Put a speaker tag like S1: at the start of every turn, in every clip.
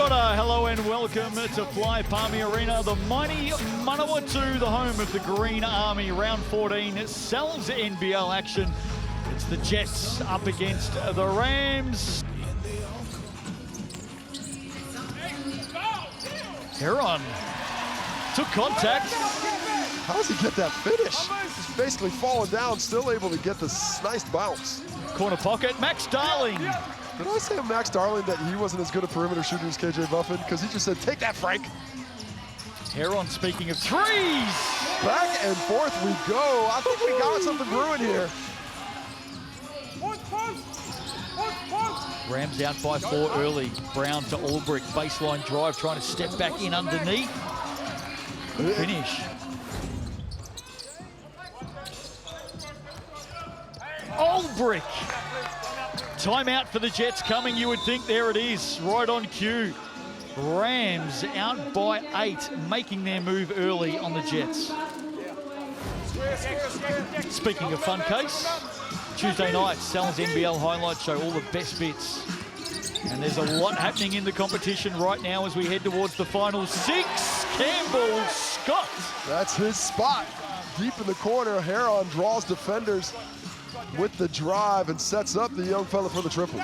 S1: Kia ora, hello and welcome to Fly Palmy Arena, the mighty Manawatu, the home of the Green Army. Round 14 sells NBL action. It's the Jets up against the Rams. Heron took contact.
S2: How does he get that finish? He's basically falling down, still able to get this nice bounce.
S1: Corner pocket, Max Darling.
S2: Did I say of Max Darling that he wasn't as good a perimeter shooter as KJ Buffin? Because he just said, take that, Frank.
S1: Heron, speaking of threes.
S2: Back and forth we go. I think we got something brewing here.
S1: Rams out by 4 early. Brown to Ulbrich, baseline drive, trying to step back in underneath. Good finish. Ulbrich. Timeout for the Jets coming, you would think. There it is, right on cue. Rams out by 8, making their move early on the Jets. Speaking of fun case, Tuesday night, Sal's NBL highlight show, all the best bits. And there's a lot happening in the competition right now as we head towards the final 6. Campbell Scott.
S2: That's his spot. Deep in the corner, Heron draws defenders with the drive and sets up the young fella for the triple.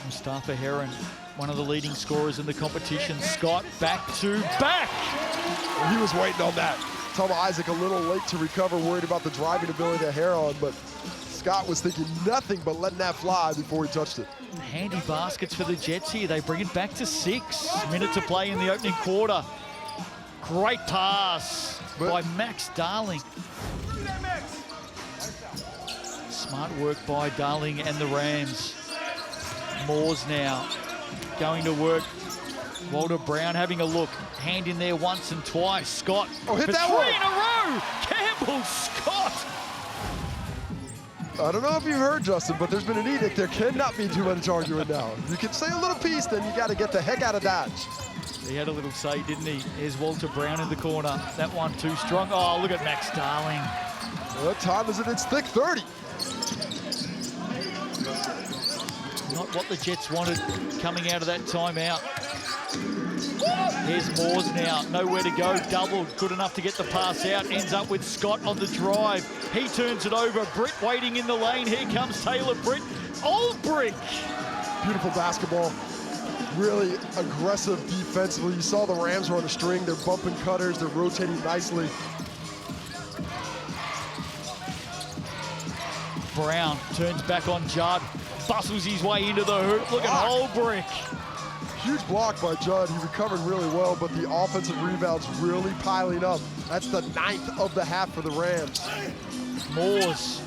S1: Mustafa Heron, one of the leading scorers in the competition. Scott back to back.
S2: He was waiting on that. Tom Isaac a little late to recover, worried about the driving ability of Heron, but Scott was thinking nothing but letting that fly before he touched it.
S1: Handy baskets for the Jets here. They bring it back to 6. Minute to play in the opening quarter. Great pass by Max Darling. Smart work by Darling and the Rams. Moores now going to work. Walter Brown having a look. Hand in there once and twice. Scott
S2: hit
S1: for
S2: that
S1: 3
S2: one.
S1: in a row. Campbell Scott.
S2: I don't know if you've heard, Justin, but there's been an edict. There cannot be too much arguing now. You can say a little piece, then you got to get the heck out of Dodge.
S1: He had a little say, didn't he? Here's Walter Brown in the corner. That one too strong. Oh, look at Max Darling.
S2: What time is it? It's thick 30.
S1: Not what the Jets wanted coming out of that timeout. Here's Moores now, nowhere to go, doubled, good enough to get the pass out, ends up with Scott on the drive. He turns it over, Britt waiting in the lane, here comes Taylor Britt. Ulbrich!
S2: Beautiful basketball, really aggressive defensively. You saw the Rams were on a string, they're bumping cutters, they're rotating nicely.
S1: Brown turns back on Judd, bustles his way into the hoop, look at Ulbrich.
S2: Huge block by Judd. He recovered really well, but the offensive rebounds really piling up. That's the 9th of the half for the Rams.
S1: Moores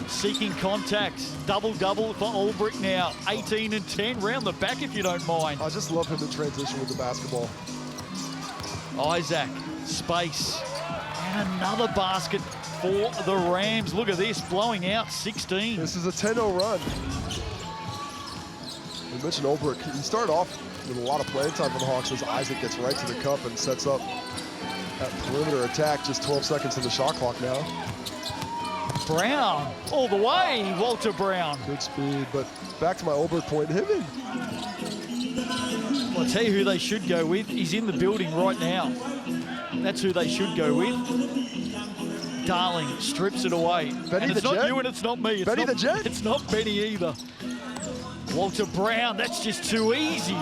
S1: seeking contact. Double-double for Ulbrich now. 18 and 10, round the back if you don't mind.
S2: I just love him in transition with the basketball.
S1: Isaac, space, and another basket for the Rams. Look at this, blowing out 16.
S2: This is a 10-0 run. We mentioned Ulbrich. He started off with a lot of playing time for the Hawks as Isaac gets right to the cup and sets up that perimeter attack. Just 12 seconds in the shot clock now.
S1: Brown, all the way, Walter Brown.
S2: Good speed, but back to my Ulbrich point, him and...
S1: Well, I'll tell you who they should go with. He's in the building right now. That's who they should go with. Darling strips it away.
S2: Benny
S1: and it's
S2: the
S1: not
S2: Jet?
S1: you and it's not me. It's
S2: Benny
S1: not,
S2: the Jet?
S1: It's not Benny either. Walter Brown, that's just too easy.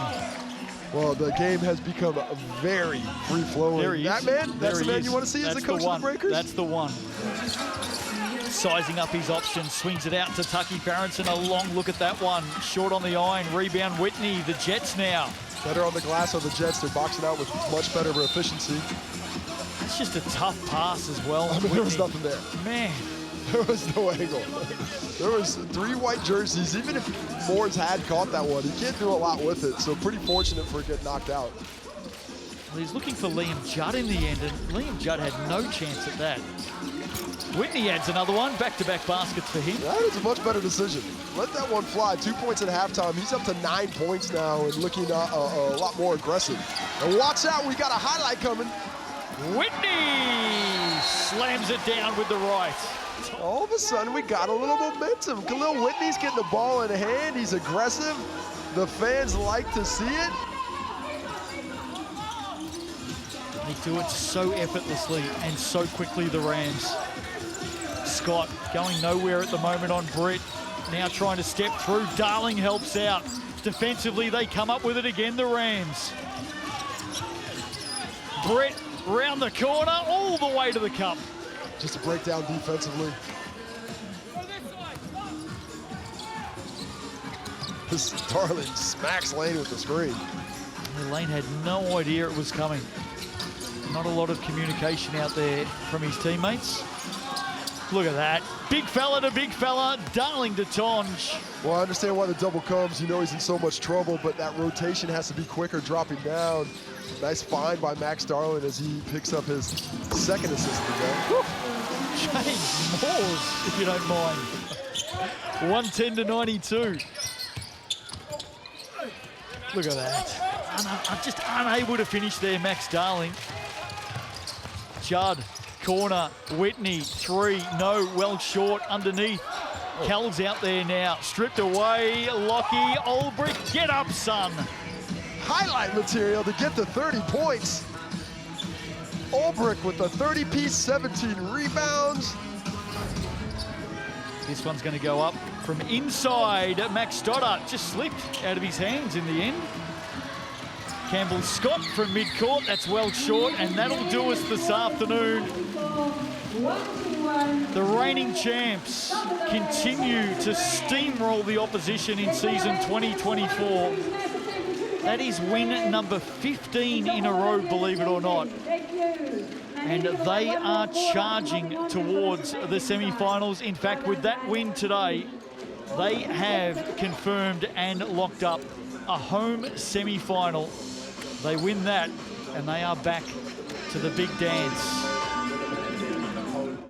S2: Well, the game has become very free-flowing.
S1: There he
S2: that
S1: is.
S2: man, that's the man you want to see as the coach of the Breakers?
S1: That's the one. Sizing up his options, swings it out to Tucky Barronson. A long look at that one. Short on the iron, rebound Whitney. The Jets now.
S2: Better on the glass on the Jets. They're boxing out with much better efficiency.
S1: It's just a tough pass as well.
S2: I mean, there was nothing there.
S1: Man.
S2: There was no angle. There was 3 white jerseys. Even if Moores had caught that one, he can't do a lot with it. So pretty fortunate for it to get knocked out.
S1: Well, he's looking for Liam Judd in the end, and Liam Judd had no chance at that. Whitney adds another one. Back-to-back baskets for him.
S2: That is a much better decision. Let that one fly. 2 points at halftime. He's up to 9 points now and looking a lot more aggressive. And watch out, we got a highlight coming.
S1: Whitney slams it down with the right.
S2: All of a sudden, we got a little momentum. Khalil Whitney's getting the ball in hand. He's aggressive. The fans like to see it.
S1: They do it so effortlessly and so quickly, the Rams. Scott going nowhere at the moment on Britt. Now trying to step through. Darling helps out. Defensively, they come up with it again, the Rams. Britt round the corner, all the way to the cup.
S2: Just a breakdown defensively. This Darling smacks Lane with the screen.
S1: Lane had no idea it was coming. Not a lot of communication out there from his teammates. Look at that. Big fella to big fella. Darling to Tonge.
S2: Well, I understand why the double comes. You know he's in so much trouble, but that rotation has to be quicker, dropping down. Nice find by Max Darling as he picks up his second assist today.
S1: James Moores, if you don't mind. 110 to 92. Look at that. I'm just unable to finish there, Max Darling. Judd, corner, Whitney, three, no, well short underneath. Cal's out there now, stripped away, Lockie, Olbrich, get up, son.
S2: Highlight material to get to 30 points. Olbrich with the 30-piece, 17 rebounds.
S1: This one's going to go up from inside. Max Stoddart just slipped out of his hands in the end. Campbell Scott from midcourt, that's well short, and that'll do us this afternoon. The reigning champs continue to steamroll the opposition in season 2024. That is win number 15 in a row, believe it or not. And they are charging towards the semi-finals. In fact, with that win today, they have confirmed and locked up a home semi-final. They win that, and they are back to the big dance.